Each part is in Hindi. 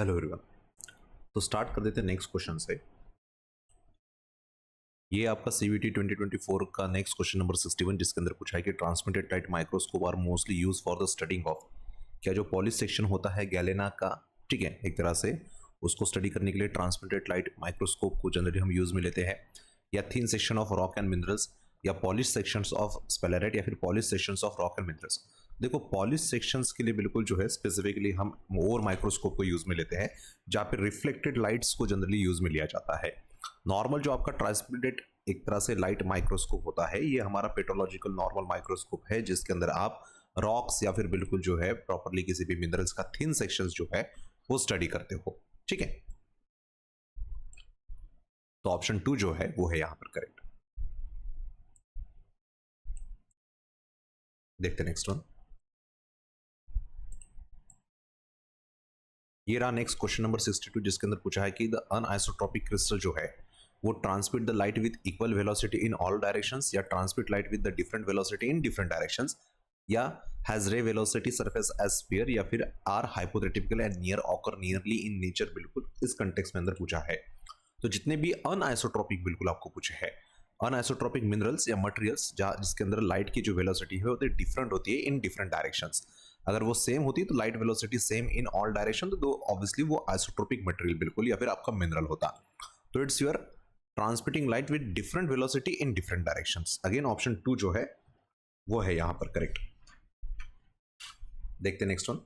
Hello everyone. तो स्टार्ट कर देते हैं नेक्स्ट क्वेश्चन से। ये आपका सीवीटी 2024 का नेक्स्ट क्वेश्चन नंबर 61, जिसके अंदर पूछा है कि transmitted light microscope are mostly use for the studying of. क्या जो पॉलिश सेक्शन होता है गैलेना का, ठीक है, एक तरह से उसको स्टडी करने के लिए ट्रांसमिटेड लाइट माइक्रोस्कोप को जनरली हम यूज में लेते हैं, या thin section of rock and minerals, या पॉलिश सेक्शंस ऑफ स्पेलेराइट, या फिर polish sections of rock and minerals. देखो, पॉलिश सेक्शंस के लिए बिल्कुल जो है स्पेसिफिकली हम ओवर माइक्रोस्कोप को यूज में लेते हैं, जहाँ पे रिफ्लेक्टेड लाइट्स को जनरली यूज में लिया जाता है। नॉर्मल जो आपका ट्रांसमिटेड एक तरह से लाइट माइक्रोस्कोप होता है, ये हमारा पेट्रोलॉजिकल नॉर्मल माइक्रोस्कोप है, जिसके अंदर आप रॉक्स या फिर बिल्कुल जो है प्रॉपरली किसी भी मिनरल्स का थिन सेक्शंस जो है वो स्टडी करते हो, ठीक है। तो ऑप्शन 2 जो है वो है यहां पर करेक्ट। देखते नेक्स्ट वन। ये रहा नेक्स्ट क्वेश्चन नंबर 62, जिसके अंदर पूछा है कि द अनआइसोट्रोपिक क्रिस्टल जो है वो transmit the light with equal velocity in all directions, या transmit light with the different velocity in different directions, या has ray velocity surface as sphere, या फिर are hypothetical and near occur nearly in nature. बिल्कुल इस कंटेक्स्ट में अंदर पूछा है। तो जितने भी अनआइसोट्रोपिक बिल्कुल आपको पूछे हैं, अनआइसोट्रोपिक मिनरल्स या मटेरियल्स जिसके अंदर लाइट की जो वेलोसिटी है वो डिफरेंट होती है इन डिफरेंट डायरेक्शंस। अगर वो सेम होती तो light velocity same in all direction, तो ऑब्वियसली वो आइसोट्रोपिक मटेरियल बिल्कुल या फिर आपका मिनरल होता। तो it's your transmitting light with different velocity in different directions. Again option 2 जो है वो है यहां पर करेक्ट। देखते नेक्स्ट वन।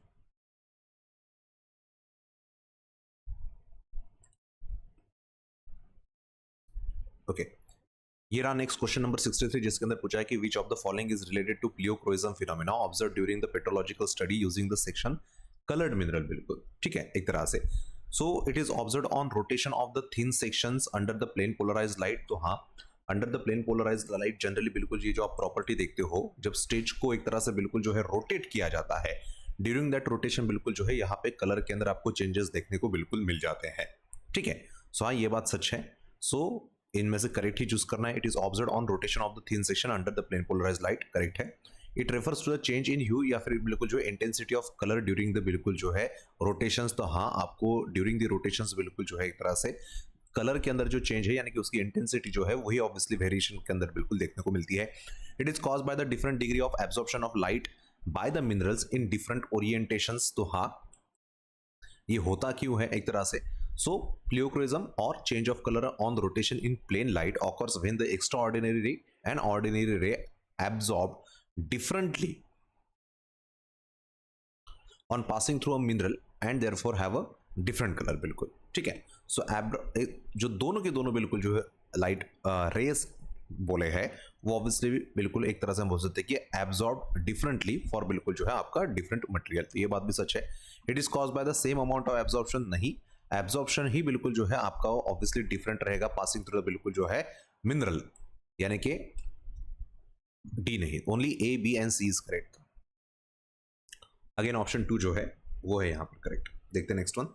ओके, ये रहा नेक्स्ट क्वेश्चन नंबर 63, जिसके अंदर पूछा है कि which of the following is related to pleochroism phenomena observe during the petrological study using the section coloured mineral. बिल्कुल ठीक है, एक तरह से। So it is observe on rotation of the thin sections under the plane polarised light. तो हाँ, under the plane polarised light generally बिल्कुल ये जो आप प्रॉपर्टी देखते हो, जब स्टेज को एक तरह से बिल्कुल जो है रोटेट किया जाता है, ड्यूरिंग दैट रोटेशन बिल्कुल जो है यहाँ पे कलर के अंदर आपको चेंजेस देखने को बिल्कुल मिल जाते हैं, ठीक है। सो हाँ, ये बात सच है। सो इनमें से करेक्ट ही चूज करना है। It is observe on rotation of the thin section under the plane polarised light, correct है। It refers to the change in hue, या फिर बिल्कुल जो intensity of colour during the बिल्कुल जो है रोटेशंस। तो हाँ, आपको ड्यूरिंग द रोटेशंस बिल्कुल जो है एक तरह से कलर के अंदर जो चेंज है यानी कि उसकी इंटेंसिटी जो है वही ऑब्वियसली वेरिएशन के अंदर बिल्कुल देखने को मिलती है। It is caused by the different degree of absorption of light by the minerals in different orientations. तो हाँ, ये होता क्यों है एक तरह से। So pleochrysm or change of color on the rotation in plane light occurs when the extraordinary ray and ordinary ray absorb differently on passing through a mineral and therefore have a different color। बिल्कुल ठीक है। सो जो दोनों के दोनों बिल्कुल जो है लाइट रेस बोले हैं, वो ऑब्वियसली बिल्कुल एक तरह से हम बोल सकते हैं कि एब्जॉर्ब डिफरेंटली फॉर बिल्कुल जो है आपका डिफरेंट मटेरियल। तो ये बात भी सच है। It is cause by the same amount of absorption, नहीं, एब्जॉर्प्शन ही बिल्कुल जो है आपका ऑब्वियसली डिफरेंट रहेगा पासिंग थ्रू बिल्कुल जो है मिनरल, यानी कि डी नहीं, only A B and C is correct. Again option 2 जो है वो है यहां पर करेक्ट। देखते हैं नेक्स्ट वन।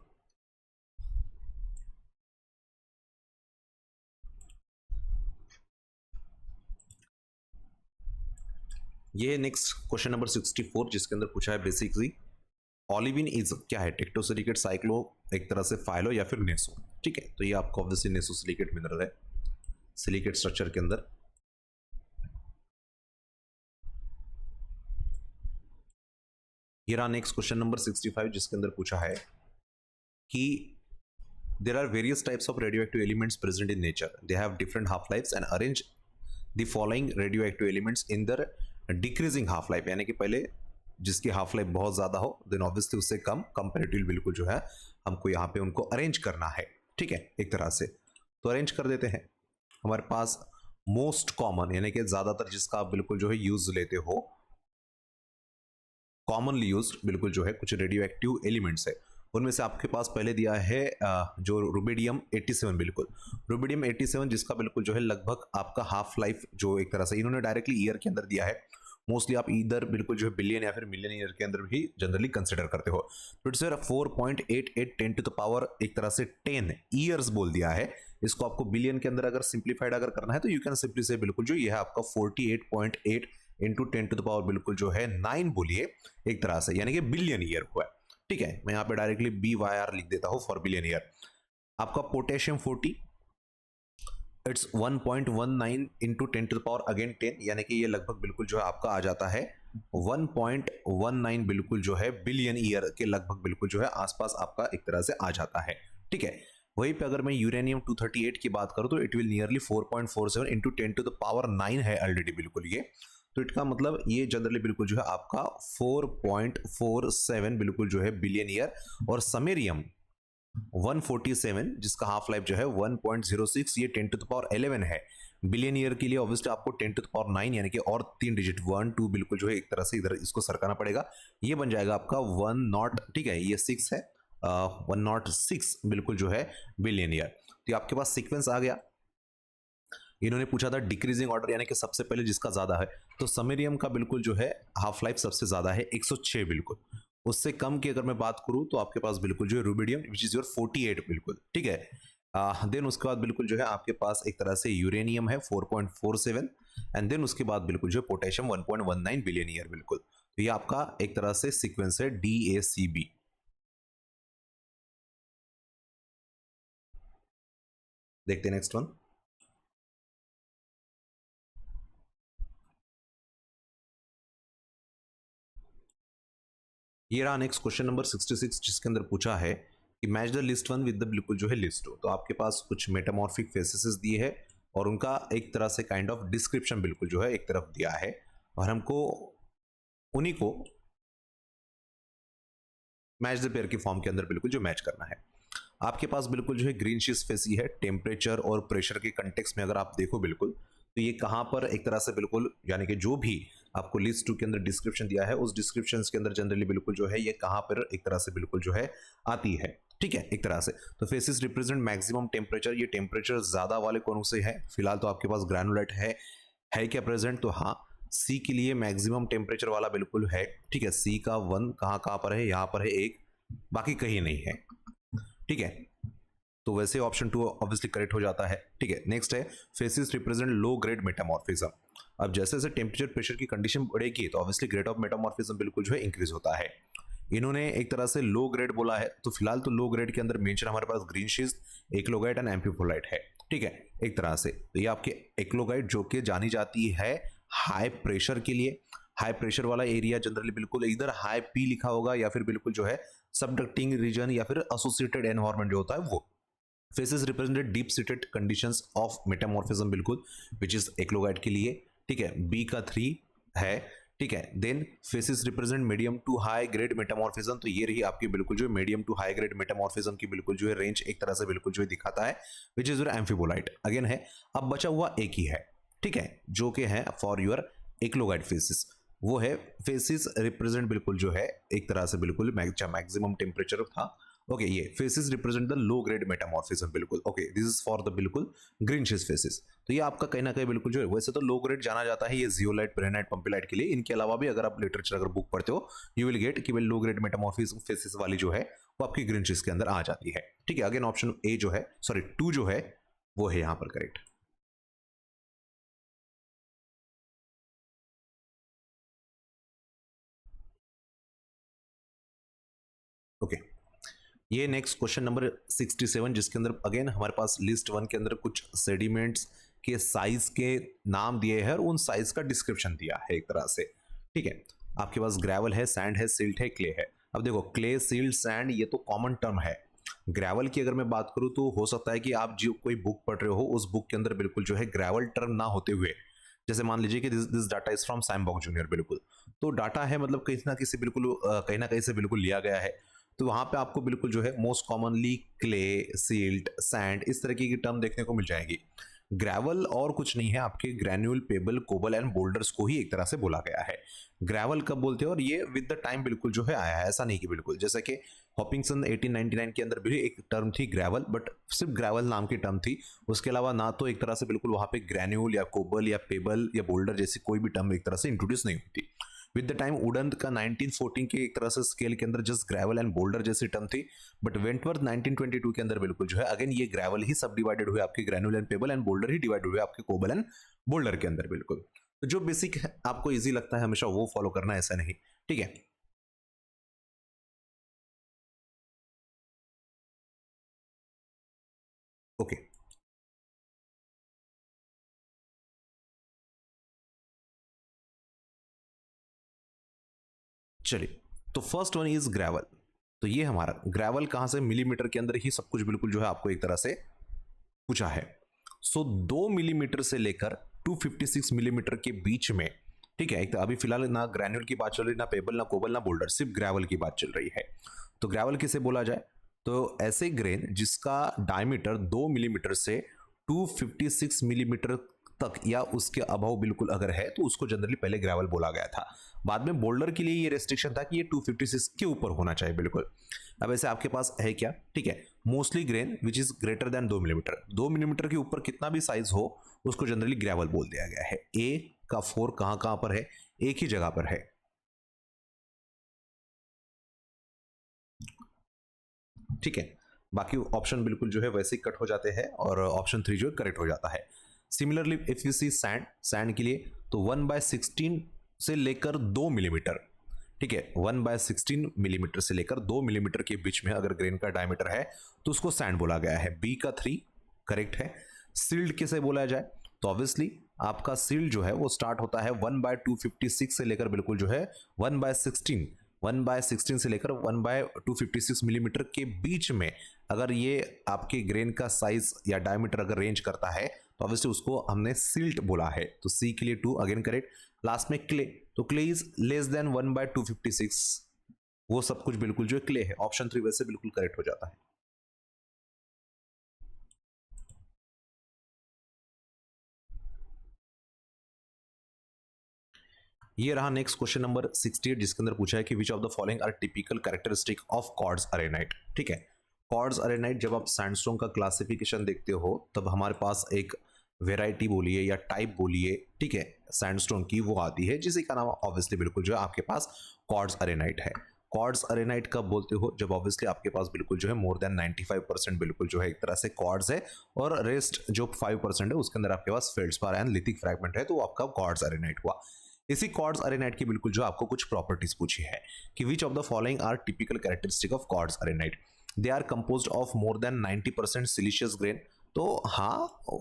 ये नेक्स्ट क्वेश्चन नंबर 64, जिसके अंदर पूछा है बेसिकली ऑलिविन इज क्या है, टेक्टोसिलिकेट, साइक्लो, एक तरह से फाइलो, या फिर नेसो। ठीक है, तो ये आपको ऑब्वियसली नेसो सिलिकेट मिनरल है सिलिकेट स्ट्रक्चर के अंदर। ये रहा नेक्स्ट क्वेश्चन नंबर 65, जिसके अंदर पूछा है कि there are various types of radioactive elements present in nature. They have different half lives and arrange the following radioactive elements in their decreasing half life। यानी कि पहले जिसकी हाफ लाइफ बहुत ज्यादा हो, देन ऑब्वियसली उससे कम कंपेरेटिव बिल्कुल जो है हमको यहाँ पे उनको अरेंज करना है, ठीक है, एक तरह से। तो अरेंज कर देते हैं। हमारे पास मोस्ट कॉमन यानी कि ज्यादातर जिसका आप बिल्कुल जो है यूज लेते हो, कॉमनली यूज बिल्कुल जो है कुछ रेडियो एक्टिव एलिमेंट्स है। उनमें से आपके पास पहले दिया है जो रुबिडियम 87, बिल्कुल रुबिडियम 87, जिसका बिल्कुल जो है लगभग आपका हाफ लाइफ जो एक तरह से इन्होंने डायरेक्टली ईयर के अंदर दिया है। मोस्टली आप इधर बिल्कुल जो है बिलियन या फिर मिलियन ईयर के अंदर भी जनरली कंसिडर करते हो। तो इट्स 4.88 10 टू द पावर एक तरह से 10 ईयर्स बोल दिया है। इसको आपको बिलियन के अंदर अगर सिंप्लीफाइड अगर करना है तो यू कैन सिंपली से बिल्कुल जो ये है आपका 48.8 इंटू 10 टू द पावर बिल्कुल जो है 9 बोलिए एक तरह से, यानी कि बिलियन ईयर हुआ है। ठीक है, मैं यहाँ पे डायरेक्टली BYR लिख देता हूँ फॉर बिलियन ईयर। आपका पोटेशियम 40, इट्स 1.19 इंटू 10 अगेन 10, यानी कि ये लगभग बिल्कुल जो है आपका आ जाता है 1.19 बिल्कुल जो है बिलियन ईयर के लगभग बिल्कुल जो है आसपास आपका एक तरह से आ जाता है। ठीक है, वहीं पे अगर मैं यूरेनियम 238 की बात करूं तो इट विल नियरली 4.47 इंटू 10⁹ है ऑलरेडी बिल्कुल ये। तो इसका मतलब ये जनरली बिल्कुल जो है आपका 4.47 बिल्कुल जो है बिलियन ईयर, और समेरियम 147 जिसका हाफ लाइफ जो है 1.06, ये 10⁻11 है बिलियन ईयर के लिए। ऑब्वियसली आपको 10⁹ यानी कि और 3 डिजिट 1 2 बिल्कुल जो है एक तरह से इधर इसको सरकाना पड़ेगा, ये बन जाएगा आपका 1 ठीक है, ये 6 है 106 बिल्कुल जो है बिलियन ईयर। तो आपके पास सीक्वेंस आ गया। इन्होंने पूछा था डिक्रीजिंग ऑर्डर यानी कि सबसे पहले जिसका ज्यादा है, तो समेरियम का बिल्कुल जो है हाफ लाइफ सबसे ज्यादा है 106 बिल्कुल। उससे कम की अगर मैं बात करूं तो आपके पास बिल्कुल जो है रूबिडियम विच इज योर 48 बिल्कुल। ठीक है, देन उसके बाद बिल्कुल जो है आपके पास एक तरह से यूरेनियम है 4.47, एंड देन उसके बाद बिल्कुल जो पोटेशियम 1.19 बिलियन ईयर बिल्कुल। तो ये आपका एक तरह से सीक्वेंस है DACB। देखते हैं नेक्स्ट वन। ये रहा नेक्स्ट क्वेश्चन नंबर 66 जिसके अंदर पूछा है कि match the list one with the बिल्कुल जो है लिस्ट टू। तो आपके पास कुछ मेटामॉर्फिक फेसेस दिए है और उनका एक तरह से काइंड ऑफ डिस्क्रिप्शन बिल्कुल जो है एक तरफ दिया है, और हमको उन्हीं को मैच द पेयर की फॉर्म के अंदर बिल्कुल जो मैच करना है। आपके पास बिल्कुल जो है ग्रीन शीस फेसी है। टेम्परेचर और प्रेशर के कंटेक्स में अगर आप देखो बिल्कुल तो ये कहां पर एक तरह से बिल्कुल यानी कि जो भी आपको लिस्ट टू के अंदर डिस्क्रिप्शन दिया है उस डिस्क्रिप्शन के अंदर जनरली बिल्कुल जो है ये कहां पर एक तरह से बिल्कुल जो है आती है। ठीक है, एक तरह से तो फेसिस रिप्रेजेंट मैक्सिमम टेम्परेचर। ये टेम्परेचर ज्यादा वाले कौन से है, फिलहाल तो आपके पास ग्रैनुलेट है क्या प्रेजेंट, तो हाँ सी के लिए मैक्सिमम टेम्परेचर वाला बिल्कुल है। ठीक है, सी का 1 कहां पर है, यहाँ पर है 1, बाकी कहीं नहीं है। ठीक है, तो वैसे ऑप्शन 2 ऑब्वियसली करेक्ट हो जाता है। ठीक है, नेक्स्ट है फेसिस रिप्रेजेंट लो ग्रेड मेटामॉर्फिज्म। अब जैसे जैसे टेम्परेचर प्रेशर की कंडीशन बढ़ेगी तो ऑब्वियसली ग्रेड ऑफ मेटामॉर्फिज्म बिल्कुल जो है इंक्रीज होता है। इन्होंने एक तरह से लो ग्रेड बोला है, तो फिलहाल तो लो ग्रेड के अंदर मेंशन हमारे पास ग्रीन शीस्ट, एक्लोगाइट एंड एम्फीफोलाइट है। ठीक है, एक तरह से तो ये आपके एक्लोगाइट जो कि जानी जाती है हाई प्रेशर के लिए। हाई प्रेशर वाला एरिया जनरली बिल्कुल इधर हाई पी लिखा होगा या फिर बिल्कुल जो है सबडक्टिंग रीजन या फिर एसोसिएटेड एनवायरनमेंट जो होता है वो। Faces represented deep seated conditions of metamorphism बिल्कुल विच इज एक्लोगाइट के लिए। ठीक है, बी का 3 है। ठीक है, then facies represent medium to high grade metamorphism, तो ये रही आपकी बिल्कुल जो medium to high grade metamorphism की बिल्कुल जो है रेंज एक तरह से बिल्कुल जो है दिखाता है विच इज योर एम्फीबोलाइट अगेन है। अब बचा हुआ एक ही है, ठीक है, जो कि है फॉर योर एक्लोगाइट फेसिस, वो है फेसिस रिप्रेजेंट बिल्कुल जो है एक तरह से बिल्कुल मैक्सिमम टेम्परेचर था। ओके, ये facies represent the low grade metamorphism बिल्कुल। Okay, this is for the बिल्कुल ग्रीन शीस फेसिस। तो ये आपका कहीं ना कहीं बिल्कुल जो है वैसे तो लो ग्रेड जाना जाता है ये जियोलाइट, पेरेनाइट, पंपिलाइट के लिए। इनके अलावा भी अगर आप लिटरेचर अगर बुक पढ़ते हो यू विल गेट कि लो ग्रेड मेटामॉर्फिज्म फेसिस वाली जो है वो आपकी ग्रीन शीस के अंदर आ जाती है। ठीक है, अगेन ऑप्शन ए जो है सॉरी 2 जो है वो है यहां पर करेक्ट। ओके, ये नेक्स्ट क्वेश्चन नंबर 67 जिसके अंदर अगेन हमारे पास लिस्ट 1 के अंदर कुछ सेडिमेंट्स के साइज के नाम दिए हैं और उन साइज का डिस्क्रिप्शन दिया है एक तरह से। ठीक है, आपके पास ग्रेवल है, सैंड है, सिल्ट है, क्ले है। अब देखो क्ले, सिल्ट, सैंड ये तो कॉमन टर्म है। ग्रेवल की अगर मैं बात करूं तो हो सकता है कि आप जो कोई बुक पढ़ रहे हो उस बुक के अंदर बिल्कुल जो है ग्रेवल टर्म ना होते हुए, जैसे मान लीजिए कि दिस डाटा इज फ्रॉम सैमबॉक जूनियर बिल्कुल, तो डाटा है मतलब कहीं ना किसी बिल्कुल कहीं ना कहीं से बिल्कुल लिया गया है। तो वहां पे आपको बिल्कुल जो है most commonly clay, silt, sand इस तरह की टर्म देखने को मिल जाएगी। ग्रेवल और कुछ नहीं है, आपके granule, pebble, cobble and boulders को ही एक तरह से बोला गया है। ग्रेवल कब बोलते हैं और ये विद द टाइम बिल्कुल जो है आया है, ऐसा नहीं कि बिल्कुल जैसे कि हॉपिंगसन 1899 के अंदर भी एक टर्म थी ग्रेवल, बट सिर्फ ग्रेवल नाम की टर्म थी। उसके अलावा ना तो एक तरह से बिल्कुल वहां पे ग्रैन्यूल या कोबल या पेबल या बोल्डर जैसी कोई भी टर्म एक तरह से इंट्रोड्यूस नहीं हुई थी। विद द टाइम वुडन का 1914 के एक तरह से स्केल के अंदर जस्ट ग्रेवल एंड बोल्डर जैसी टर्म थी, बट वेंटवर्थ 1922 के अंदर बिल्कुल जो है अगेन ये ग्रेवल ही सब डिवाइडेड हुए आपके granule and payable and boulder he divide हुए आपके कोबल एंड बोल्डर के अंदर बिल्कुल। तो जो बेसिक आपको इजी लगता है हमेशा वो फॉलो करना, ऐसा नहीं। ठीक है, ओके, चलिए, तो फर्स्ट वन इज ग्रेवल। तो ये हमारा ग्रेवल कहां से, मिलीमीटर के अंदर ही सब कुछ बिल्कुल जो है आपको एक तरह से पूछा है। सो 2 मिलीमीटर से लेकर 256 मिलीमीटर के बीच में, ठीक है, एक तो अभी फिलहाल ना ग्रैन्यूल की बात चल रही, ना पेबल, ना कोबल, ना बोल्डर, सिर्फ ग्रेवल की बात चल रही है। तो ग्रेवल किसे बोला जाए, तो ऐसे ग्रेन जिसका डायमीटर 2 मिलीमीटर से 256 मिलीमीटर तक या उसके अभाव बिल्कुल अगर है तो उसको जनरली पहले ग्रेवल बोला गया था। बाद में बोल्डर के लिए ये रेस्ट्रिक्शन था कि ये 256 के ऊपर होना चाहिए बिल्कुल। अब ऐसे आपके पास है क्या, ठीक है, mostly grain which is greater than 2 millimetre, 2 millimetre के ऊपर कितना भी साइज हो उसको जनरली ग्रेवल बोल दिया गया है। ए का 4 कहां कहां पर है, एक ही जगह पर है, ठीक है। बाकी ऑप्शन बिल्कुल जो है वैसे ही कट हो जाते हैं और ऑप्शन 3 जो है करेक्ट हो जाता है। Similarly if you see sand, sand के लिए तो 1/16 से लेकर 2 मिलीमीटर, ठीक है, 1/16 मिलीमीटर से लेकर 2 मिलीमीटर के बीच में अगर ग्रेन का डायमीटर है तो उसको सैंड बोला गया है। बी का 3 करेक्ट है। सील्ड किसे बोला जाए, तो ऑब्वियसली आपका सील्ड जो है वो स्टार्ट होता है 1/256 से लेकर बिल्कुल जो है 1/16, 1/16 से लेकर 1/256 मिलीमीटर के बीच में अगर ये आपके ग्रेन का साइज या डायमीटर अगर रेंज करता है तो ऑब्वियसली उसको हमने सिल्ट बोला है। तो सी के लिए 2 अगेन करेक्ट। लास्ट में क्ले, तो क्ले इज लेस देन 1/256, वो सब कुछ बिल्कुल जो क्ले है। ऑप्शन 3 वैसे बिल्कुल करेक्ट हो जाता है। ये रहा नेक्स्ट क्वेश्चन नंबर 68 जिसके अंदर पूछा है कि which of the following are typical characteristic of quartz arenite, ठीक है। क्वार्ट्ज अरेनाइट जब आप सैंडस्टोन का क्लासिफिकेशन देखते हो तब हमारे पास एक वेराइटी बोलिए या टाइप बोलिए, ठीक है, सैंडस्टोन की वो आती है जिसे का नाम ऑब्वियसली बिल्कुल जो है आपके पास क्वार्ट्ज अरेनाइट है। क्वार्ट्ज अरेनाइट कब बोलते हो, जब ऑब्वियसली आपके पास बिल्कुल जो है मोर देन 95% बिल्कुल जो है एक तरह से क्वार्ट्ज है और रेस्ट जो 5% है उसके अंदर आपके पास फेल्डस्पार एंड लिथिक फ्रैगमेंट है, तो वो आपका क्वार्ट्ज अरेनाइट हुआ। इसी क्वार्ट्ज अरेनाइट की बिल्कुल जो आपको कुछ प्रॉपर्टीज पूछी है कि which of the following are typical characteristic of quartz arenite. They are composed of more than 90% siliceous grain. तो हाँ,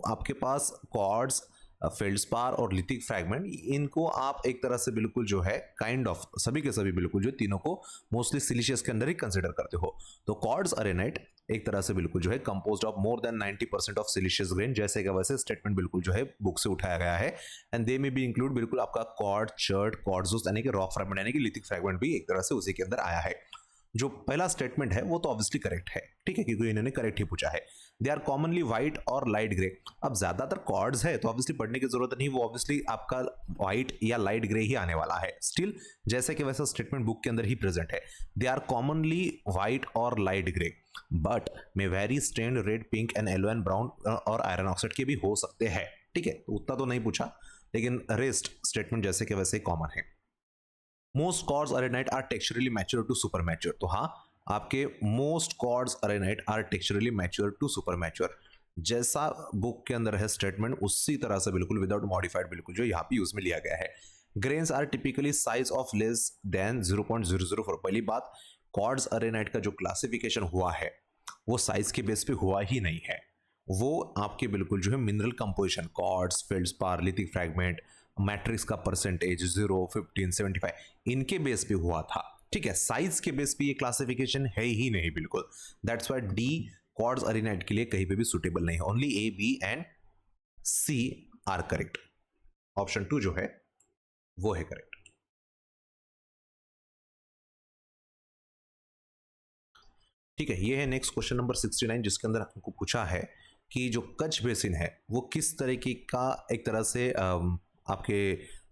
आपके पास क्वार्ट्ज, फेल्डस्पार और लिथिक फ्रैगमेंट, इनको आप एक तरह से बिल्कुल जो है काइंड ऑफ सभी के सभी बिल्कुल जो तीनों को मोस्टली सिलिशियस के अंदर ही कंसिडर करते हो। तो क्वार्ट्ज अरेनाइट एक तरह से बिल्कुल जो है composed of more than 90% of siliceous grain, जैसे का वैसे स्टेटमेंट बिल्कुल जो है बुक से उठाया गया है। एंड दे में भी इंक्लूड बिल्कुल आपका क्वार्ट, चर्ट, क्वार्ट्जोस यानी कि रॉक फ्रैगमेंट यानी कि लिथिक फ्रैगमेंट भी एक तरह से उसी के अंदर आया है। जो पहला स्टेटमेंट है वो तो ऑब्वियसली करेक्ट है, ठीक है, क्योंकि इन्होंने करेक्ट ही पूछा है। दे आर कॉमनली व्हाइट और लाइट ग्रे। अब ज्यादातर कॉर्ड्स है तो ऑब्वियसली पढ़ने की जरूरत नहीं, वो ऑब्वियसली आपका व्हाइट या लाइट ग्रे ही आने वाला है। स्टिल जैसे कि वैसा स्टेटमेंट बुक के अंदर ही प्रेजेंट है। दे आर कॉमनली व्हाइट और light grey but may vary stain red, pink and yellow and brown और आयरन ऑक्साइड के भी हो सकते हैं, ठीक है। तो उतना तो नहीं पूछा, लेकिन रेस्ट स्टेटमेंट जैसे कि वैसे कॉमन है। Most quartz arenite are texturally mature to super mature. तो हाँ, आपके most quartz arenite are texturally mature to super mature, जैसा बुक के अंदर है स्टेटमेंट उसी तरह से बिल्कुल विदाउट मॉडिफाइड बिल्कुल जो यहाँ पे यूज में लिया गया है। Grains are typically size of less than 0.004। पहली बात, कॉर्ड्स अरेनाइट का जो क्लासिफिकेशन हुआ है वो साइज के बेस पे हुआ ही नहीं है, वो आपके बिल्कुल जो है mineral composition, quartz, feldspar, lithic fragment, matrix का परसेंटेज 0, 15, 75, इनके बेस पे हुआ था, ठीक है। साइज के बेस पे ये क्लासिफिकेशन है ही नहीं बिल्कुल। That's why D quartz arenite के लिए कहीं पे भी सुटेबल नहीं है। Only A, B and C are correct. Option 2 जो है वो है करेक्ट। ठीक है, ये है नेक्स्ट क्वेश्चन नंबर 69 जिसके अंदर हमको पूछा है कि जो कच्छ बेसिन है वो किस तरीके का एक तरह से आपके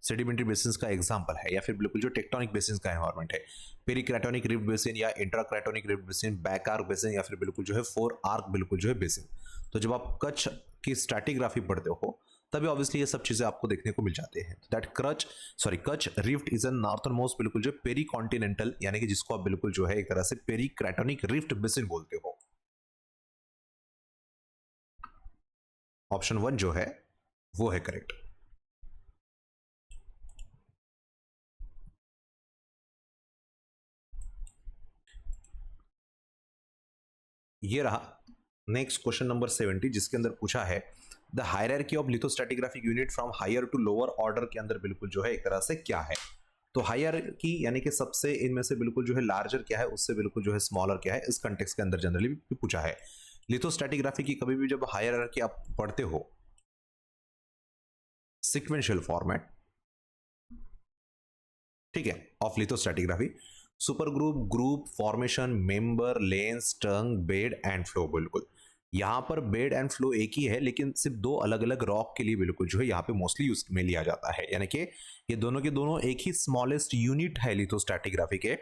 सेडिमेंट्री बेसिन का एग्जांपल है या फिर बिल्कुल जो टेक्टोनिक बेसिन का एनवायरनमेंट है। पेरिक्राटोनिक रिफ्ट बेसिन या intracratonic rift basin, back arc basin या फिर बिल्कुल जो है फोर आर्क बिल्कुल जो है बेसिन। तो जब आप कच्छ की स्ट्रैटिग्राफी पढ़ते हो तभी ऑब्वियसली ये सब चीजें आपको देखने को मिल जाते हैं। That Kutch rift is an northern most बिल्कुल जो पेरी कॉन्टिनेंटल यानी कि जिसको आप बिल्कुल जो है एक तरह से पेरी क्राटोनिक रिफ्ट बेसिन बोलते हो। ऑप्शन 1 जो है वो है करेक्ट। ये रहा नेक्स्ट क्वेश्चन नंबर 70 जिसके अंदर पूछा है the hierarchy of lithostratigraphic unit from higher to lower order के अंदर बिल्कुल जो है एक तरह से क्या है। तो हायरार्की यानी कि सबसे इनमें से बिल्कुल जो है लार्जर क्या है, उससे बिल्कुल जो है स्मॉलर क्या है, इस कंटेक्स्ट के अंदर जनरली भी पूछा है। लिथोस्टैटिग्राफी की कभी भी जब हायरार्की आप पढ़ते हो सीक्वेंशियल फॉर्मेट, ठीक है, of lithostratigraphy, super group, group formation, member, lens, tongue, bed and flow, बिल्कुल यहाँ पर बेड एंड फ्लो एक ही है, लेकिन सिर्फ दो अलग अलग रॉक के लिए बिल्कुल जो है यहाँ पे मोस्टली यूज में लिया जाता है। यानी कि ये दोनों के दोनों एक ही स्मॉलेस्ट यूनिट है लिथोस्टैटिग्राफी के,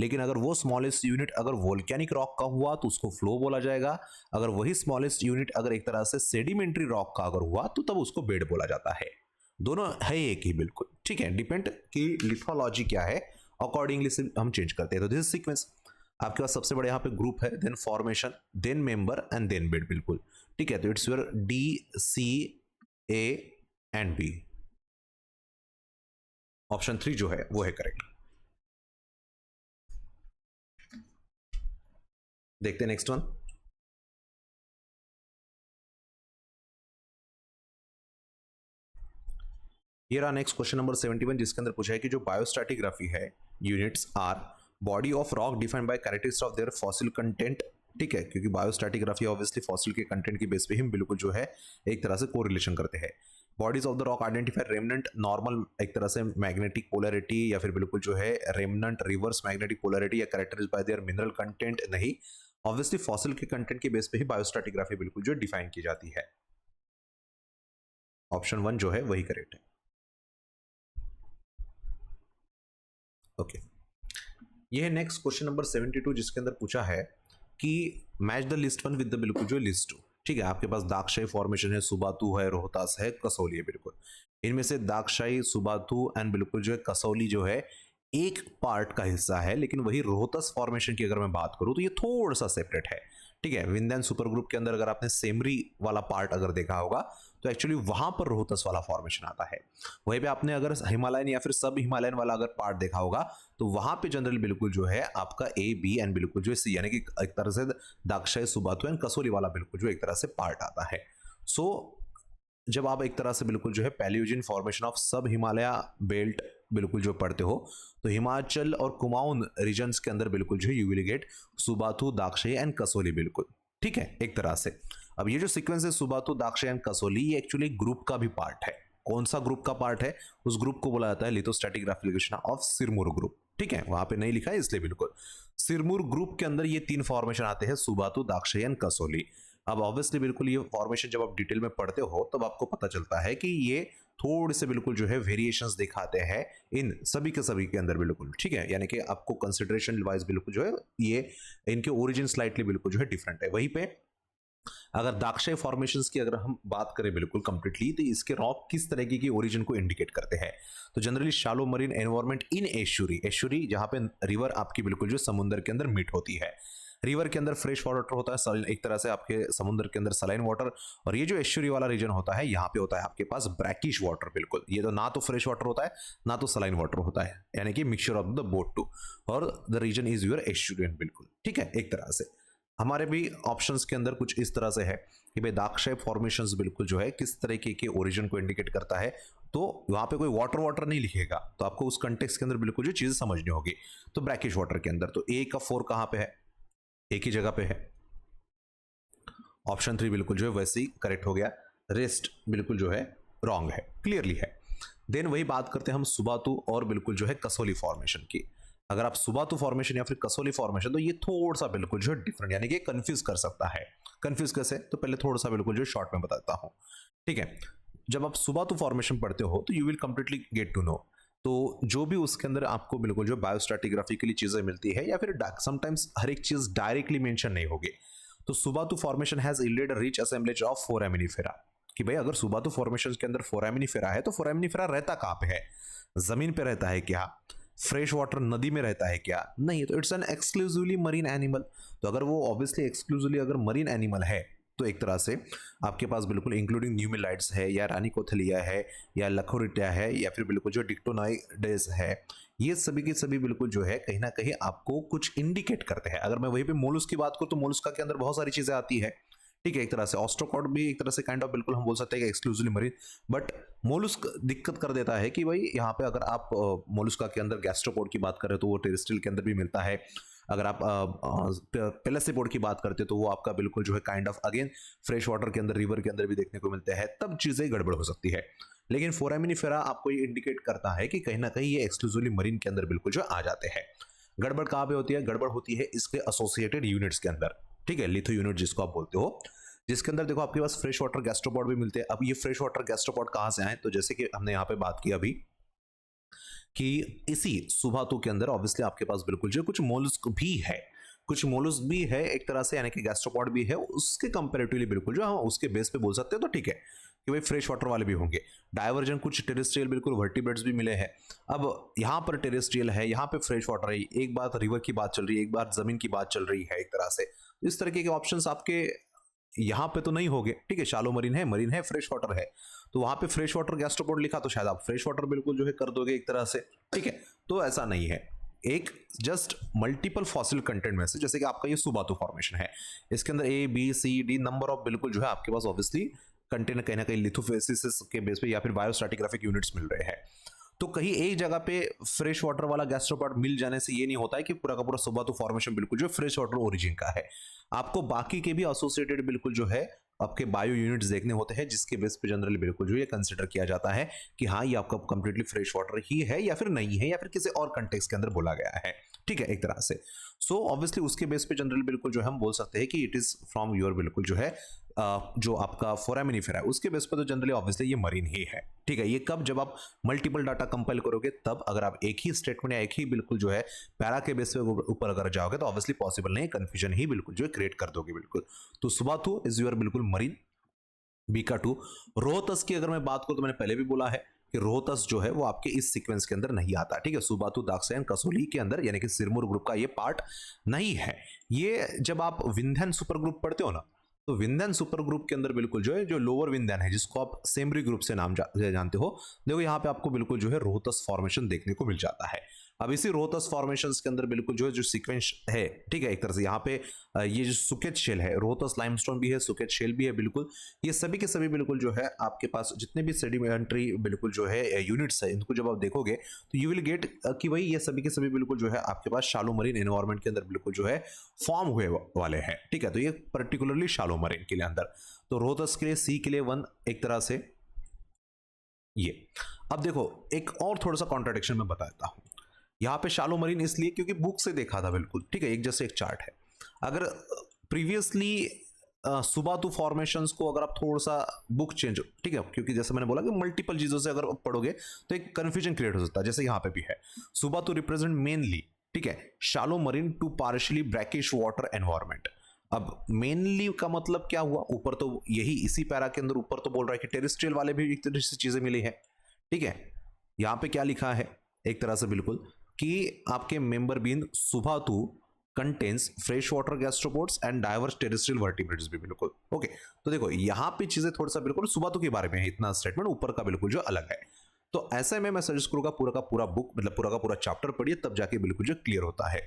लेकिन अगर वो स्मॉलेस्ट यूनिट अगर वोल्केनिक रॉक का हुआ तो उसको फ्लो बोला जाएगा, अगर वही स्मॉलेस्ट यूनिट अगर एक तरह से सेडिमेंट्री रॉक का अगर हुआ तो तब उसको बेड बोला जाता है। दोनों है एक ही बिल्कुल, ठीक है, डिपेंड कि लिथोलॉजी क्या है अकॉर्डिंगली से हम चेंज करते हैं। तो दिस इज सीक्वेंस, आपके पास सबसे बड़े यहाँ पे ग्रुप है, then formation, then member and then bed, बिल्कुल ठीक है। तो it's your D C A and B, option 3 जो है वो है करेक्ट। देखते हैं नेक्स्ट वन। ये रहा नेक्स्ट क्वेश्चन नंबर 71 जिसके अंदर पूछा है कि जो बायोस्टैटिग्राफी है units our body of rock defined by characteristics of their fossil content, ठीक है, क्योंकि बायोस्टैटिग्राफी ऑब्वियसली फॉसिल के कंटेंट की बेस पे हम बिल्कुल जो है एक तरह से कोरिलेशन करते हैं। Bodies of the rock identify remnant normal एक तरह से मैग्नेटिक पोलैरिटी या फिर बिल्कुल जो है रेमनेंट रिवर्स मैग्नेटिक पोलैरिटी या characterised by their mineral content, नहीं, ऑब्वियसली फॉसिल के कंटेंट के बेस पे ही बायोस्टैटिग्राफी बिल्कुल जो डिफाइन की जाती है। ऑप्शन 1 जो है वही करेक्ट है। ओके, ये है नेक्स्ट क्वेश्चन नंबर 72 जिसके अंदर पूछा है कि match the list one with the बिल्कुल जो लिस्ट टू, ठीक है, आपके पास दाक्षाई फॉर्मेशन है, सुबातू है, रोहतास है, कसौली है, बिल्कुल इनमें से दाक्षाई, सुबातू एंड बिल्कुल जो है कसौली जो है एक पार्ट का हिस्सा है, लेकिन वही रोहतास फॉर्मेशन की अगर मैं बात करूं तो ये थोड़ा सा सेपरेट है, ठीक है। विंध्यान सुपर ग्रुप के अंदर अगर आपने सेमरी वाला पार्ट अगर देखा होगा तो एक्चुअली वहां पर रोहतास वाला फॉर्मेशन आता है। वहीं पे आपने अगर हिमालयन या फिर सब हिमालयन वाला अगर पार्ट देखा होगा तो वहां पे जनरल बिल्कुल जो है आपका ए बी एंड बिल्कुल जो सी, यानी कि एक तरह से दाक्षाई, सुबातू एंड कसोली वाला बिल्कुल जो एक तरह से पार्ट आता है। सो जब आप एक तरह से बिल्कुल जो है पैलियोजिन फॉर्मेशन ऑफ सब हिमालय बेल्ट बिल्कुल जो पढ़ते हो तो हिमाचल और कुमाऊन रीजन्स के अंदर बिल्कुल जो है you will get Subathu, Dagshai and Kasauli, बिल्कुल ठीक है एक तरह से। अब ये जो सीक्वेंस है सुबातू, दाक्षाई एंड कसोली, ये एक्चुअली ग्रुप का भी पार्ट है। कौन सा ग्रुप का पार्ट है? उस ग्रुप को बोला जाता है लिथोस्टैटिक ऑफ सिरमौर ग्रुप, ठीक है, वहां पे नहीं लिखा है इसलिए बिल्कुल सिरमौर ग्रुप के अंदर ये तीन फॉर्मेशन आते हैं, सुबातू, दाक्षाई एंड कसोली। अब ऑब्वियसली बिल्कुल ये फॉर्मेशन जब आप डिटेल में पढ़ते हो तब आपको पता चलता है कि ये थोड़े से बिल्कुल जो है वेरिएशंस दिखाते हैं इन सभी के सभी के अंदर बिल्कुल, ठीक है, यानी कि आपको कंसिडरेशन वाइज बिल्कुल जो है ये इनके ओरिजिन स्लाइटली बिल्कुल जो है डिफरेंट है। वहीं पे अगर दाक्षाई फॉर्मेशंस की अगर हम बात करें बिल्कुल कंप्लीटली तो इसके रॉक किस तरीके की ओरिजिन को इंडिकेट करते हैं, तो generally shallow marine environment in estuary, estuary जहां पे रिवर आपकी बिल्कुल जो समुद्र के अंदर मीट होती है, रिवर के अंदर फ्रेश वाटर होता है, एक तरह से आपके समुद्र के अंदर सलाइन वाटर, और ये जो एस्चुरी वाला रीजन होता है यहाँ पे होता है आपके पास ब्रैकिश वाटर, बिल्कुल ये तो ना तो फ्रेश वाटर होता है ना तो सलाइन वाटर होता है, यानी कि mixture of the both two, और the reason is your estuarine, बिल्कुल ठीक है एक तरह से। हमारे भी ऑप्शंस के अंदर कुछ इस तरह से है कि भाई दाक्षाई फॉर्मेशंस बिल्कुल जो है किस तरीके के ओरिजिन को इंडिकेट करता है, तो वहां पे कोई वाटर वाटर नहीं लिखेगा, तो आपको उस कंटेक्स्ट के अंदर बिल्कुल जो चीजें समझनी होगी। तो ब्रैकिश वाटर के अंदर तो ए का 4 कहां पे है? एक ही जगह पे है, ऑप्शन 3 बिल्कुल जो है वैसे ही करेक्ट हो गया, रेस्ट बिल्कुल जो है रॉन्ग है, क्लियरली है। देन वही बात करते हैं हम सुबातू और बिल्कुल जो है कसोली फॉर्मेशन की। अगर आप सुबातू फॉर्मेशन या फिर कसोली फॉर्मेशन तो ये थोड़ा सा बिल्कुल जो है डिफरेंट, यानी कि कंफ्यूज कर सकता है। कंफ्यूज कैसे? तो पहले थोड़ा सा बिल्कुल जो शॉर्ट में बताता हूं, ठीक है। जब आप सुबातू फॉर्मेशन पढ़ते हो तो you will completely get to know, तो जो भी उसके अंदर आपको बिल्कुल जो बायोस्टैटिग्राफी के लिए चीजें मिलती है या फिर समटाइम्स हर एक चीज डायरेक्टली मेंशन नहीं होगी। तो Subathu formation has yielded a rich assemblage of foraminifera, कि भाई अगर सुबातू फॉर्मेशन के अंदर फोरामिनिफेरा है तो फोरामिनिफेरा रहता कहां पे है? जमीन पे रहता है क्या? फ्रेश वाटर नदी में रहता है क्या? नहीं, तो it's an exclusively marine animal. तो अगर वो ऑब्वियसली एक्सक्लूसिवली अगर मरीन एनिमल है तो एक तरह से आपके पास बिल्कुल इंक्लूडिंग न्यूमिलाइट्स है या रानिकोथेलिया है या लखोरिटिया है या फिर बिल्कुल जो डिक्टोनाइडेस है, ये सभी के सभी बिल्कुल जो है कहीं ना कहीं आपको कुछ इंडिकेट करते हैं। अगर मैं वहीं पे मोलस्क की बात करूं तो मोलस्का के अंदर बहुत सारी चीजें आती है, ठीक है, एक तरह से ऑस्ट्रोकॉड भी एक तरह से काइंड ऑफ बिल्कुल हम बोल सकते हैं कि एक्सक्लूसिवली मरीन। बट मोलुस्क दिक्कत कर देता है कि भाई यहाँ पे अगर आप मोलुस्का के अंदर गैस्ट्रोपोड की बात करें तो वो टेरेस्ट्रियल के अंदर भी मिलता है। अगर आप पेलेसिपोड की बात करते तो वो आपका बिल्कुल जो है kind of again fresh water के अंदर, रिवर के अंदर भी देखने को मिलते हैं, तब चीजें गड़बड़ हो सकती है। लेकिन फोरामिनिफेरा आपको ये इंडिकेट करता है कि कहीं ना कहीं ये एक्सक्लूसिवली मरीन के अंदर बिल्कुल जो आ जाते हैं। गड़बड़ कहाँ पे होती है? गड़बड़ होती है इसके एसोसिएटेड यूनिट्स के अंदर, ठीक है, लिथो यूनिट जिसको आप बोलते हो, जिसके अंदर देखो आपके पास फ्रेश वाटर गैस्ट्रोपोड भी मिलते हैं। अब ये फ्रेश वाटर गैस्ट्रोपोड कहाँ से आए? तो जैसे कि हमने यहाँ पे बात की अभी कि इसी सुबातु के अंदर ऑब्वियसली आपके पास बिल्कुल जो कुछ मोलस्क भी है, कुछ मोलस्क भी है एक तरह से, यानी कि गैस्ट्रोपोड भी है, उसके कंपेरेटिवली बिल्कुल जो हम उसके बेस पे बोल सकते हैं तो ठीक है कि भाई फ्रेश वाटर वाले भी होंगे। डाइवर्जन कुछ टेरेस्ट्रियल बिल्कुल वर्टिब्रेट्स भी मिले हैं। अब यहाँ पर टेरेस्ट्रियल है, यहाँ पे फ्रेश वाटर है, एक बात रिवर की बात चल रही है, एक बात जमीन की बात चल रही है एक तरह से। इस तरीके के ऑप्शंस आपके यहाँ पे तो नहीं होंगे, ठीक है। शालो मरीन है, फ्रेश वाटर है, तो वहां पे फ्रेश वाटर गैस्ट्रोपोड लिखा तो शायद आप फ्रेश वाटर बिल्कुल जो है कर दोगे एक तरह से, ठीक है। तो ऐसा नहीं है, एक जस्ट मल्टीपल फॉसिल कंटेंट में से, जैसे कि आपका ये सुबातु फॉर्मेशन है, इसके अंदर A B C D number of बिल्कुल जो है आपके पास ऑब्वियसली कंटेंट कहीं ना कहीं लिथोफेसिस के बेस पे या फिर बायोस्ट्रैटिग्राफिक यूनिट्स मिल रहे हैं। तो कहीं एक जगह पे फ्रेश वाटर वाला गैस्ट्रोपोड मिल जाने से ये नहीं होता है कि पूरा का पूरा सुबातु फॉर्मेशन बिल्कुल जो फ्रेश वाटर ओरिजिन का है। आपको बाकी के भी एसोसिएटेड बिल्कुल जो है आपके बायो यूनिट्स देखने होते हैं, जिसके बेस पे जनरली बिल्कुल जो ये कंसिडर किया जाता है कि हाँ ये आपका कंप्लीटली फ्रेश वाटर ही है या फिर नहीं है, या फिर किसी और कंटेक्स्ट के अंदर बोला गया है, ठीक है, एक तरह से। सो ऑब्वियसली उसके बेस पे जनरली बिल्कुल जो हम बोल सकते हैं कि इट इज फ्रॉम योर बिल्कुल जो है जो आपका फोरामिनिफेरा है उसके बेस पे तो जनरली ऑब्वियसली ये मरीन ही है, ठीक है। ये कब? जब आप मल्टीपल डाटा कंपाइल करोगे तब। अगर आप एक ही स्टेटमेंट या एक ही बिल्कुल जो है पैरा के बेस पे ऊपर अगर जाओगे तो ऑब्वियसली पॉसिबल नहीं, कंफ्यूजन ही बिल्कुल जो है क्रिएट कर दोगे बिल्कुल। तो सुबातु इज योर बिल्कुल मरीन। बीका 2 रोहतस की अगर मैं बात करूं तो मैंने पहले भी बोला है कि रोहतस जो है वो आपके इस सीक्वेंस के अंदर नहीं आता, ठीक है। सुबातु, दाक्सायन, कसोली के अंदर यानी कि सिरमौर ग्रुप का ये पार्ट नहीं है। ये जब आप विंध्यन सुपर ग्रुप पढ़ते हो ना, तो विंध्यन सुपर ग्रुप के अंदर बिल्कुल जो है जो लोअर विंध्यन है, जिसको आप सेमरी ग्रुप से नाम जानते हो, देखो यहाँ पे आपको बिल्कुल जो है रोहतस फॉर्मेशन देखने को मिल जाता है। अब इसी रोहतस फॉर्मेशंस के अंदर बिल्कुल जो है जो सीक्वेंस है, ठीक है, एक तरह से यहाँ पे ये जो सुकेत शेल है, रोहतस लाइमस्टोन भी है, सुकेत शेल भी है बिल्कुल, ये सभी के सभी बिल्कुल जो है आपके पास जितने भी सेडिमेंट्री बिल्कुल जो है यूनिट्स है, इनको जब आप देखोगे तो यू विल गेट कि भाई ये सभी के सभी बिल्कुल जो है आपके पास शालो मरीन एनवायरमेंट के अंदर बिल्कुल जो है फॉर्म हुए वाले हैं, ठीक है। तो ये पर्टिकुलरली शालो मरीन के लिए अंदर, तो रोहतस के लिए सी के लिए 1 एक तरह से ये। अब देखो एक और थोड़ा सा कॉन्ट्राडिक्शन मैं बता देता हूँ। यहाँ पे शालो मरीन इसलिए क्योंकि बुक से देखा था बिल्कुल, ठीक है, एक जैसे एक चार्ट है। अगर प्रीवियसली सुबातु फॉर्मेशंस को अगर आप थोड़ा सा बुक चेंज, ठीक है, क्योंकि जैसे मैंने बोला कि मल्टीपल चीजों से अगर पढ़ोगे तो एक कंफ्यूजन क्रिएट हो सकता है, जैसे यहाँ पे भी है सुबातु रिप्रेजेंट मेनली, ठीक है, shallow marine to partially brackish water environment. अब मेनली का मतलब क्या हुआ? ऊपर तो यही इसी पैरा के अंदर ऊपर तो बोल रहा है कि टेरेस्ट्रियल वाले भी एक तरह से चीजें मिली है, ठीक है। यहाँ पे क्या लिखा है एक तरह से बिल्कुल कि आपके member been Subathu contains fresh water gastropods and diverse terrestrial vertebrates भी बिल्कुल, ओके। तो देखो यहाँ पे चीजें थोड़ा सा बिल्कुल सुबातु के बारे में है, इतना स्टेटमेंट ऊपर का बिल्कुल जो अलग है। तो ऐसे में मैं सजेस्ट करूंगा पूरा का पूरा बुक मतलब पूरा का पूरा चैप्टर पढ़िए, तब जाके बिल्कुल जो क्लियर होता है।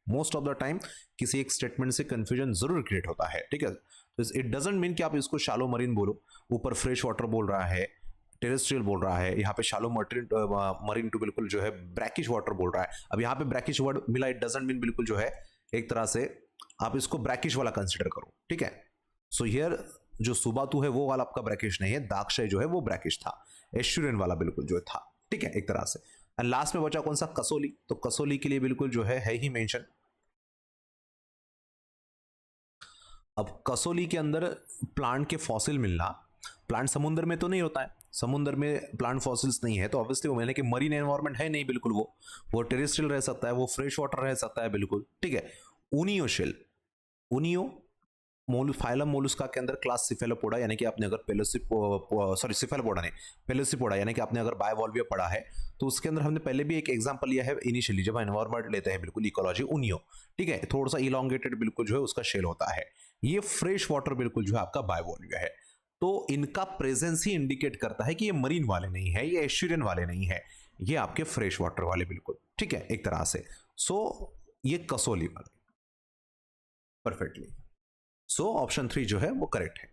मोस्ट ऑफ द टाइम किसी एक स्टेटमेंट से कंफ्यूजन जरूर क्रिएट होता है, ठीक है। तो इट डजंट मीन कि आप इसको शालो मरीन बोलो, ऊपर फ्रेश वाटर बोल रहा है, टेरेस्ट्रियल बोल रहा है, यहाँ पे शालो मरीन टू बिल्कुल जो है ब्रैकिश वाटर बोल रहा है। अब यहाँ पे ब्रैकिश वर्ड मिला, इट डजंट मीन बिल्कुल जो है एक तरह से आप इसको ब्रैकिश वाला कंसिडर करो, ठीक है। सो हियर जो सुबातु है वो वाला आपका ब्रैकिश नहीं है, दाक्षय जो है वो ब्रैकिश था, एश्यूरियन वाला बिल्कुल जो था, ठीक है, एक तरह से। एंड लास्ट में बचा कौन सा? कसोली। तो कसोली के लिए बिल्कुल जो है ही मेंशन। अब कसोली के अंदर प्लांट के फॉसिल मिलना, प्लांट समुद्र में तो नहीं होता है, समुद्र में प्लांट फॉसिल्स नहीं है, तो ऑब्वियसली वो मैंने कि मरीन एनवायरनमेंट है नहीं बिल्कुल, वो टेरेस्ट्रियल रह सकता है, वो फ्रेश वाटर रह सकता है बिल्कुल, ठीक है। उनियो शेल, उनियो फाइलम मोलुस्का के अंदर क्लास सिफेलोपोडा, यानी कि आपने अगर सिफेलोपोडा नहीं पेलोसिपोडा, यानी कि आपने अगर बायोवॉल्विया पढ़ा है तो उसके अंदर हमने पहले भी एक एग्जांपल लिया है इनिशियली जब एनवायरनमेंट लेते हैं बिल्कुल इकोलॉजी, उनियो, ठीक है, थोड़ा सा इलोंगेटेड बिल्कुल जो है उसका शेल होता है। ये फ्रेश वाटर बिल्कुल जो है आपका बायोवॉल्विया है। तो इनका प्रेजेंस ही इंडिकेट करता है कि ये मरीन वाले नहीं है, ये एश्यूरियन वाले नहीं है, ये आपके फ्रेश वाटर वाले बिल्कुल, ठीक है, एक तरह से। सो ये कसोली वाले परफेक्टली सो ऑप्शन 3 जो है वो करेक्ट है।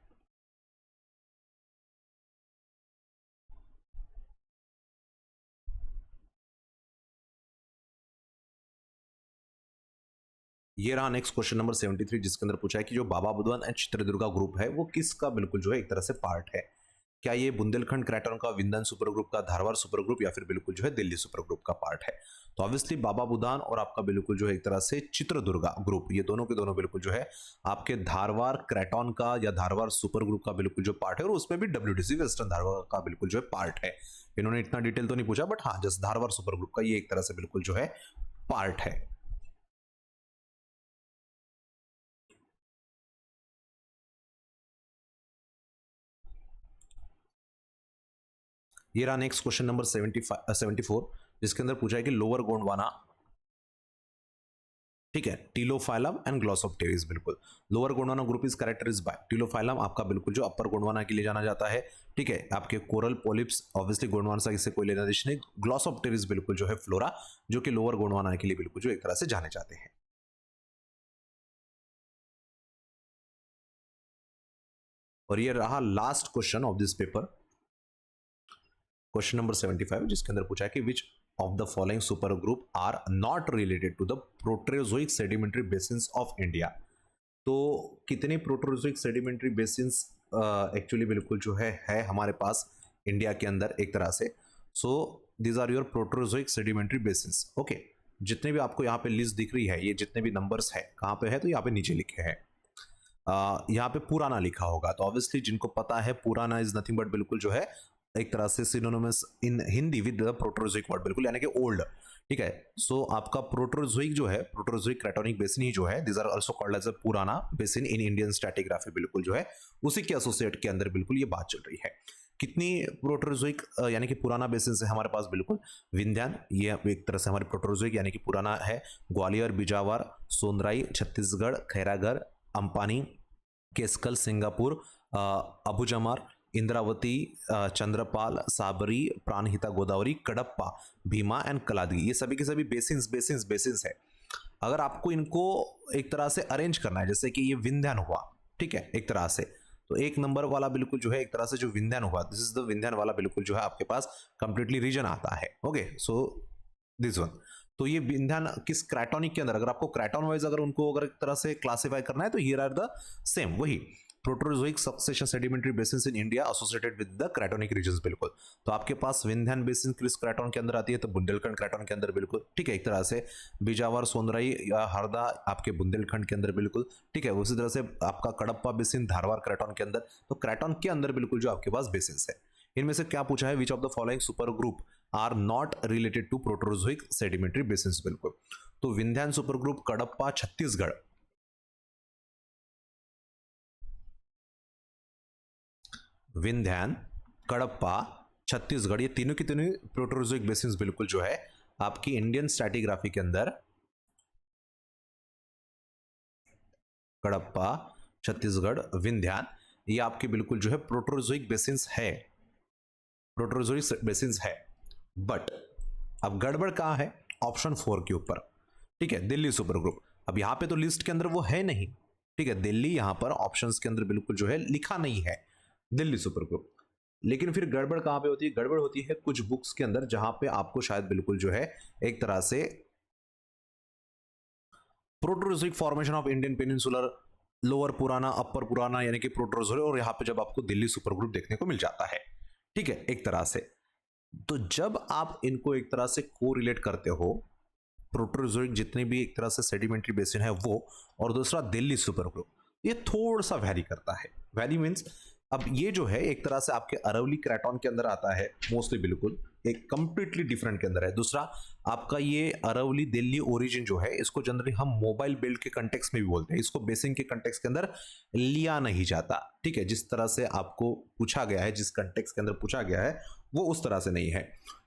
ये रहा नेक्स्ट क्वेश्चन नंबर 73 जिसके अंदर पूछा है कि जो बाबा बुदवन एंड चित्रदुर्गा ग्रुप है वो किसका बिल्कुल जो है एक तरह से पार्ट है। क्या ये बुंदेलखंड क्रैटन का, विंधन सुपर ग्रुप का, धारवाड़ सुपर ग्रुप या फिर बिल्कुल जो है दिल्ली सुपर ग्रुप का पार्ट है। तो ऑब्वियसली बाबा बुदान और आपका बिल्कुल जो है एक तरह से चित्रदुर्गा ग्रुप, ये दोनों के दोनों बिल्कुल जो है आपके धारवाड़ क्रैटन का या धारवाड़ सुपर ग्रुप का बिल्कुल जो पार्ट है, और उसमें भी WTC वेस्टर्न धारवाड़ का बिल्कुल जो है पार्ट है। इन्होंने इतना डिटेल तो नहीं पूछा, बट हाँ जस्ट धारवाड़ सुपर ग्रुप का ये एक तरह से बिल्कुल जो है पार्ट है। ये रहा नेक्स्ट क्वेश्चन नंबर 74 जिसके अंदर पूछा है कि लोअर गोंडवाना, ठीक है, टीलोफाइलम एंड ग्लॉसोप्टेरिस, बिल्कुल lower Gondwana group is characterised by ptilophyllum आपका बिल्कुल जो अपर गोंडवाना के लिए जाना जाता है, ठीक है, आपके कोरल पॉलिप्स ऑब्वियसली गोंडवाना से इससे कोई लेना देश नहीं। ग्लॉसोप्टेरिस बिल्कुल जो है फ्लोरा, जो कि लोअर गोंडवाना के लिए बिल्कुल जो एक तरह से जाने जाते हैं। और ये रहा last question of this paper, question number 75 जिसके अंदर पूछा है कि which of the following super group are not related to the proterozoic sedimentary basins of India. तो कितने प्रोटेरोजोइक सेडिमेंट्री बेसिन्स एक्चुअली बिल्कुल जो है हमारे पास इंडिया के अंदर एक तरह से। So these are your proterozoic sedimentary basins. Okay, जितने भी आपको यहाँ पे लिस्ट दिख रही है, ये जितने भी नंबर्स है कहाँ पे है, तो यहाँ पे नीचे लिखे हैं। यहाँ पे पुराना लिखा होगा, तो ऑब्वियसली जिनको पता है पुराना इज नथिंग बट बिल्कुल जो है एक तरह से synonymous in Hindi with the Proterozoic word, बिल्कुल यानी कि ओल्ड, ठीक है। सो आपका प्रोटेरोजोइक जो है, प्रोटेरोजोइक क्राइटोनिक बेसिन ही जो है, this are also called as a Purana basin in Indian stratigraphy, बिल्कुल जो है उसी के एसोसिएट के अंदर बिल्कुल ये बात चल रही है। कितनी प्रोटेरोजोइक यानी कि पुराना बेसिन है हमारे पास, बिल्कुल विंध्यान, ये एक तरह से हमारे प्रोटेरोजोइक यानी कि पुराना है। ग्वालियर, बिजावर, सोनराई, छत्तीसगढ़, खैरागढ़, अंपानी, केसकल, सिंगापुर, अबुजमार, इंद्रावती, चंद्रपाल, साबरी, प्राणहिता गोदावरी, कडप्पा, भीमा एंड कलादगी, ये सभी के सभी बेसिन्स है। अगर आपको इनको एक तरह से अरेंज करना है, जैसे कि ये विंध्यान हुआ, ठीक है, एक तरह से, तो एक नंबर वाला बिल्कुल जो है एक तरह से जो विंध्यान हुआ, दिस इज द विंध्यान वाला बिल्कुल जो है आपके पास कंप्लीटली रीजन आता है। Okay, so this one. तो ये विंध्यान किस क्राइटोनिक के अंदर, अगर आपको क्राइटोन वाइज अगर उनको अगर एक तरह से क्लासिफाई करना है, तो हियर आर द सेम वही proterozoic succession sedimentary basins in India associated with the cratonic regions, बिल्कुल। तो आपके पास विंध्यान बेसिन किस क्राइटोन के अंदर आती है, तो बुंदेलखंड क्राइटोन के अंदर, बिल्कुल, ठीक है, एक तरह से बिजावर, सोनराई या हरदा आपके बुंदेलखंड के अंदर, बिल्कुल, ठीक है। उसी तरह से आपका कडप्पा बेसिन धारवाड़ क्राइटोन के अंदर, तो क्राइटोन के अंदर बिल्कुल जो आपके पास बेसिन्स है। इनमें से क्या पूछा है, which of the following super group are not related to proterozoic sedimentary basins, बिल्कुल। तो विंध्यान सुपर ग्रुप, कडप्पा, छत्तीसगढ़, विंध्यान, कडप्पा, छत्तीसगढ़, ये तीनों की तीनों प्रोटेरोजोइक बेसिन्स बिल्कुल जो है आपकी इंडियन स्ट्रैटिग्राफी के अंदर, कडप्पा, छत्तीसगढ़, विंध्यान, ये आपके बिल्कुल जो है प्रोटेरोजोइक बेसिन्स है, प्रोटेरोजोइक बेसिन्स है। बट अब गड़बड़ कहाँ है, ऑप्शन 4 के ऊपर, ठीक है, दिल्ली सुपर ग्रुप। अब यहाँ पे तो लिस्ट के अंदर वो है नहीं, ठीक है, दिल्ली यहाँ पर ऑप्शंस के अंदर बिल्कुल जो है लिखा नहीं है दिल्ली सुपर ग्रुप। लेकिन फिर गड़बड़ कहाँ पे होती है, गड़बड़ होती है कुछ बुक्स के अंदर, जहां पे आपको शायद बिल्कुल जो है एक तरह से Proterozoic formation of Indian peninsular, lower पुराना, अपर पुराना यानी कि प्रोटेरोजोइक, और यहाँ पे जब आपको दिल्ली सुपर ग्रुप देखने को मिल जाता है, ठीक है, एक तरह से। तो जब आप इनको एक तरह से को रिलेट करते हो, प्रोटेरोजोइक जितने भी एक तरह से सेडिमेंट्री बेसिन है वो, और दूसरा दिल्ली सुपर ग्रुप, ये थोड़ा सा वैरी करता है। वैरी मीन्स अब ये जो है एक तरह से आपके अरवली क्राइटोन के अंदर आता है मोस्टली, बिल्कुल एक कंप्लीटली डिफरेंट के अंदर है। दूसरा आपका ये अरवली दिल्ली ओरिजिन जो है, इसको जनरली हम मोबाइल बेल्ट के कंटेक्स में भी बोलते हैं, इसको बेसिन के कंटेक्स के अंदर लिया नहीं जाता, ठीक है, जिस तरह से आपको पूछा गया है, जिस कंटेक्स के अंदर पूछा गया है वो उस तरह से नहीं है।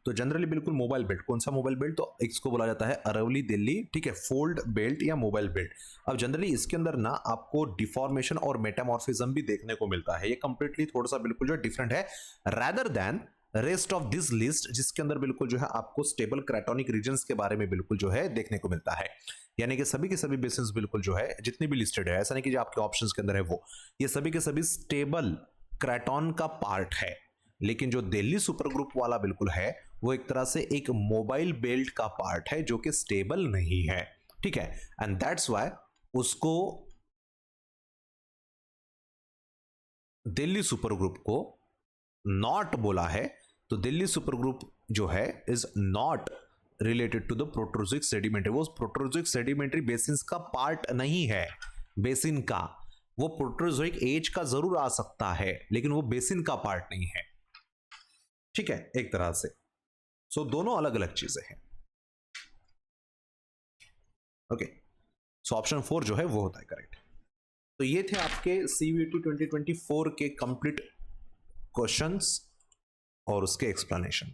तो जनरली बिल्कुल मोबाइल बेल्ट, कौन सा मोबाइल बेल्ट, तो इसको बोला जाता है अरवली दिल्ली, ठीक है, फोल्ड बेल्ट या मोबाइल बेल्ट। अब जनरली इसके अंदर ना आपको डिफॉर्मेशन और मेटामॉर्फिज्म भी देखने को मिलता है, ये कंप्लीटली थोड़ा सा बिल्कुल जो डिफरेंट है, rather than rest of this list, जिसके अंदर बिल्कुल जो है आपको स्टेबल क्राटोनिक रीजन्स के बारे में बिल्कुल जो है देखने को मिलता है। यानी कि सभी के सभी बेसिन्स बिल्कुल जो है जितनी भी लिस्टेड है, ऐसा नहीं कि जो आपके ऑप्शंस के अंदर है वो, ये सभी के सभी स्टेबल क्राटोन का पार्ट है। लेकिन जो दिल्ली सुपर ग्रुप वाला बिल्कुल है वो एक तरह से एक मोबाइल बेल्ट का पार्ट है जो कि स्टेबल नहीं है, ठीक है। एंड दैट्स व्हाई उसको दिल्ली सुपर ग्रुप को नॉट बोला है। तो दिल्ली सुपर ग्रुप जो है is not related to the proterozoic sedimentary, वो प्रोटोजोइक सेडिमेंट्री बेसिन का पार्ट नहीं है। बेसिन का वो प्रोटोजोइक एज का जरूर आ सकता है लेकिन वो बेसिन का पार्ट नहीं है, ठीक है, एक तरह से। सो दोनों अलग अलग चीजें हैं। ओके, सो ऑप्शन 4 जो है वो होता है करेक्ट। तो ये थे आपके CVT 2024 के कंप्लीट क्वेश्चंस और उसके एक्सप्लेनेशन।